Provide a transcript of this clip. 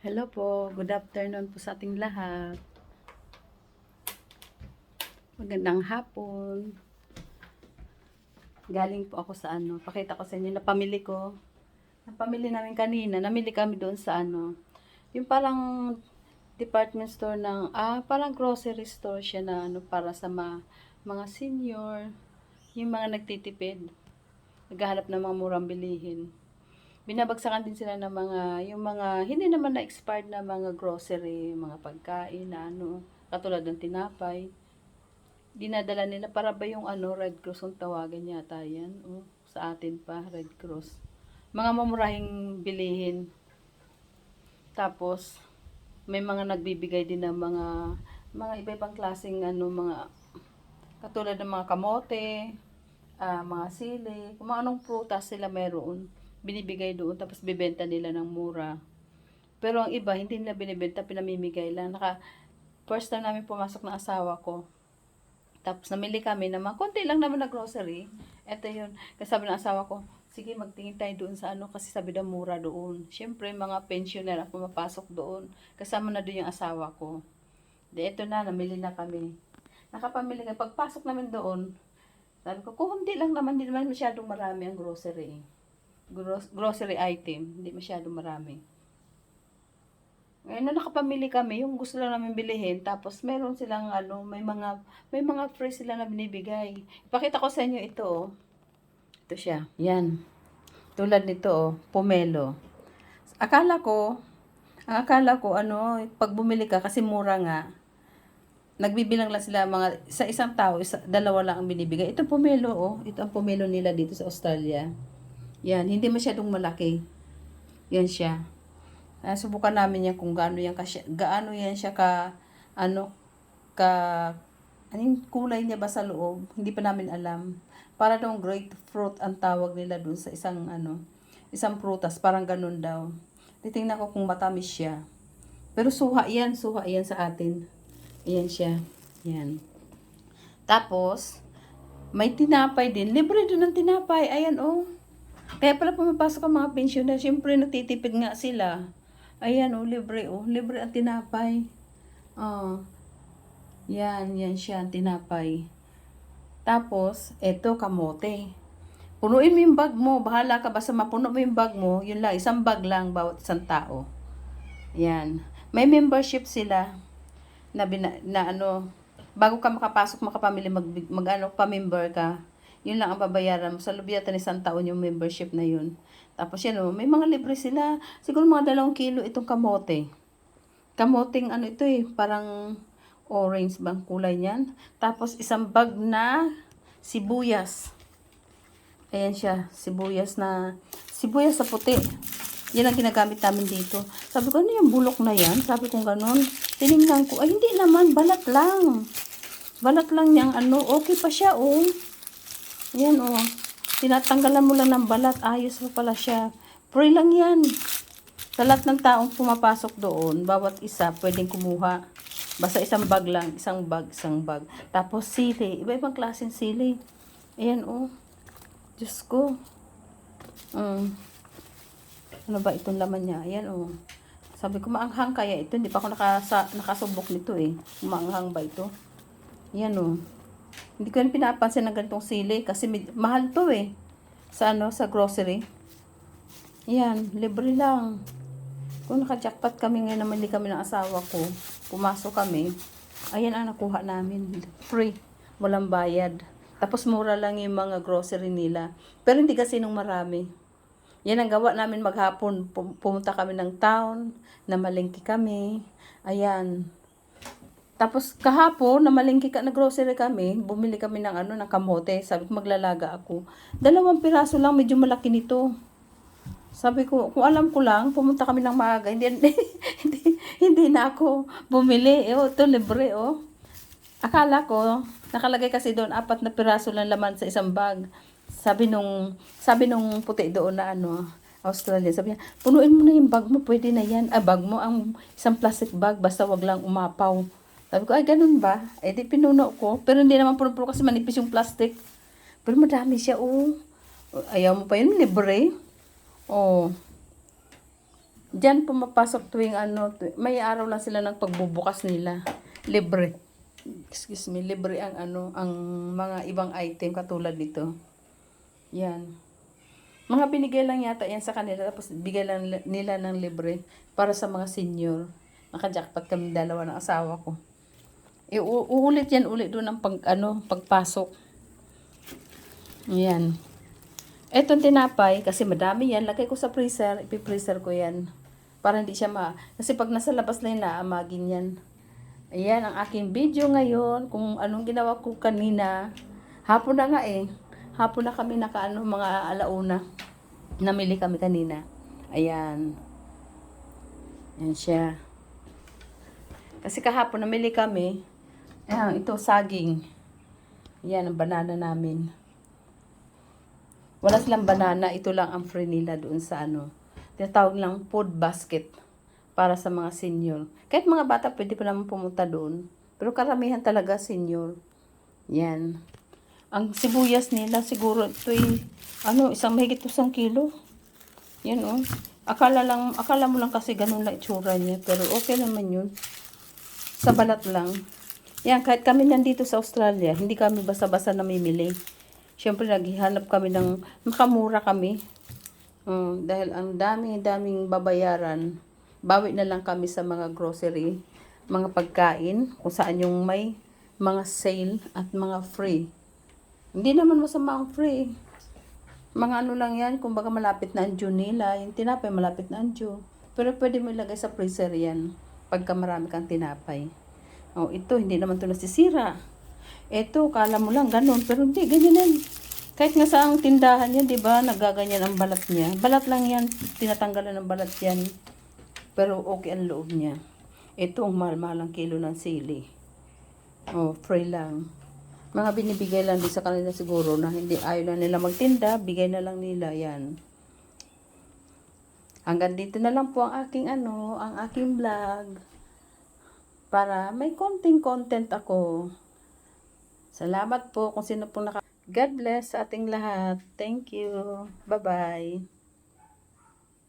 Hello po, good afternoon po sa ating lahat. Magandang hapon. Galing po ako sa pakita ko sa inyo na pamili ko. Napamili namin kanina, namili kami doon sa yung parang department store ng, parang grocery store siya na para sa mga senior, yung mga nagtitipid, naghahanap ng mga murang bilihin. Binabagsakan din sila ng yung mga, hindi naman na-expired na mga grocery, mga pagkain na katulad ng tinapay. Dinadala nila para ba yung Red Cross ang tawagan yata yan. Sa atin pa, Red Cross. Mga mamurahing bilihin. Tapos, may mga nagbibigay din ng mga iba-ibang klaseng mga katulad ng mga kamote, mga sili, kung anong prutas sila meron, binibigay doon tapos bibenta nila ng mura. Pero ang iba hindi nila binibenta, pinamimigay lang. First time namin pumasok ng asawa ko. Tapos namili kami ng mga konti lang naman na grocery. Ito yun. Kasi sabi ng asawa ko, sige magtingin tayo doon sa kasi sabi daw mura doon. Siyempre mga pensioner ang pumapasok doon. Kasama na doon yung asawa ko. Ito na, namili na kami. Nakapamili kami. Pagpasok namin doon, sabi ko, kung hindi lang naman, hindi naman masyadong marami ang grocery. Grocery item, hindi masyadong marami. Ngayon na nakapamili kami, yung gusto lang namin bilihin, tapos meron silang may mga free sila na binibigay. Ipakita ko sa inyo ito, oh. Ito siya. Yan. Tulad nito, oh, pomelo. Akala ko, ang akala ko, pag bumili ka, kasi mura nga, nagbibilang lang sila sa isang tao, dalawa lang ang binibigay. Ito pomelo, oh. Ito ang pomelo nila dito sa Australia. Yan, hindi masyadong malaki. Yan siya. Subukan namin yan kung gaano yan siya ano, ka, anong kulay niya ba sa loob? Hindi pa namin alam. Para daw grapefruit ang tawag nila dun sa isang prutas, parang ganun daw. Titingnan ko kung matamis siya. Pero suha yan sa atin. Ayan siya. Yan. Tapos, may tinapay din. Libre doon ng tinapay. Ayan, oh. Kaya pala pumapasok ang mga pensioner. Siyempre, nagtitipid nga sila. Ayan, oh, libre, oh. Libre ang tinapay. Oh. Yan siya, ang tinapay. Tapos, eto, kamote. Punuin mo yung bag mo. Bahala ka, basta mapuno mo yung bag mo. Yun lang, isang bag lang bawat isang tao. Yan. May membership sila bago ka makapamili, pa-member ka. Yun lang ang babayaran mo. Sa loob yata ni isang taon yung membership na yun. Tapos yan, may mga libre sila. Siguro mga 2 kilo itong kamote. Kamoting ito parang orange bang kulay niyan. Tapos isang bag na sibuyas. Ayan siya, sibuyas sa puti. Yan ang ginagamit namin dito. Sabi ko, ano yung bulok na yan? Sabi ko ganun. Tinignan ko, ay hindi naman, balat lang. Balat lang niyang okay pa siya, oh. Yan, oh. Tinatanggalan mo lang ng balat, ayos pa pala siya. Free lang yan. Sa lahat ng taong pumapasok doon, bawat isa, pwedeng kumuha. Basta isang bag lang, isang bag. Tapos sili, iba-ibang klaseng sili. Ayan, oh. Diyos ko. Ano ba itong laman niya? Ayan, oh. Sabi ko, maanghang kaya ito. Hindi pa ako nakasubok nito, eh. Maanghang ba ito? Ayan, oh. Hindi ko yan pinapansin ng ganitong sili kasi mahal to, eh. Sa grocery. Ayan, libre lang. Kung naka-jackpot kami ngayon, namili kami ng asawa ko. Pumasok kami. Ayan ang nakuha namin. Free. Walang bayad. Tapos mura lang yung mga grocery nila. Pero hindi kasi nung marami. Yan ang gawa namin maghapon. Pumunta kami ng town. Namalengke kami. Ayan. Tapos kahapon, namalengke na grocery kami. Bumili kami ng kamote. Sabi ko maglalaga ako. 2 piraso lang. Medyo malaki nito. Sabi ko, kung alam ko lang, pumunta kami ng maaga. Hindi na ako bumili. Ito libre, oh. Akala ko, nakalagay kasi doon 4 na piraso lang laman sa isang bag. Sabi nung puti doon na Australia, sabi niya, punuin mo na yung bag mo, pwede na yan. Bag mo, ang isang plastic bag, basta wag lang umapaw. Sabi ko, ay ganun ba? Di pinuno ko. Pero hindi naman puno kasi manipis yung plastic. Pero madami siya, oh. Ayaw mo pa yun, libre. Oh. Diyan pumapasok tuwing ano, may araw lang sila ng pagbubukas nila. Libre. Excuse me, libre ang ano, ang mga ibang item katulad nito. Yan. Mga binigay lang yata yan sa kanila, tapos bigay lang nila ng libre para sa mga senior. Naka-jackpot kami dalawa ng asawa ko. Uulit yan ulit doon ang pagpasok. Yan. Etong tinapay, kasi madami yan, lagay ko sa freezer, ipi-freezer ko yan. Para hindi siya kasi pag nasa labas na yun, naamagin yan. Ayan ang aking video ngayon, kung anong ginawa ko kanina. Hapon na nga eh. Hapon na kami mga alauna. Namili kami kanina. Ayan. Yan siya. Kasi kahapon namili kami. Ayan, ito saging. Ayan ang banana namin. Wala silang banana, ito lang ang free nila doon sa tinatawag lang food basket para sa mga senior. Kahit mga bata pwede pa naman pumunta doon. Pero karamihan talaga senior. Yan. Ang sibuyas nila siguro ito isang mahigit 1 kilo. Yan oh. Akala mo lang kasi ganun lang itsura niya. Pero okay naman yun. Sa balat lang. Yan, kahit kami nandito sa Australia, hindi kami basta-basta namimili. Siyempre, naghihanap kami ng makamura kami. Dahil ang daming babayaran. Bawi na lang kami sa mga grocery, mga pagkain, kung saan yung may mga sale at mga free. Hindi naman masama ang free. Mga lang yan, kumbaga malapit na ang due nila. Yung tinapay, malapit na ang due. Pero pwede mo ilagay sa freezer yan, pagka marami kang tinapay. Ito, hindi naman ito nasisira. Ito, kala mo lang ganun, pero hindi, ganyan yan. Kahit nga sa ang tindahan yan, di ba, nagaganyan ang balat niya. Balat lang yan, tinatanggalan ng balat yan. Pero okay ang loob niya. Ito ang mahal-mahal ang kilo ng sili. Free lang. Mga binibigay lang din sa kanila siguro na hindi ayaw na nila magtinda, bigay na lang nila yan. Hanggang dito na lang po ang aking vlog. Para may konting content ako. Salamat po kung sino pong God bless sa ating lahat. Thank you. Bye-bye.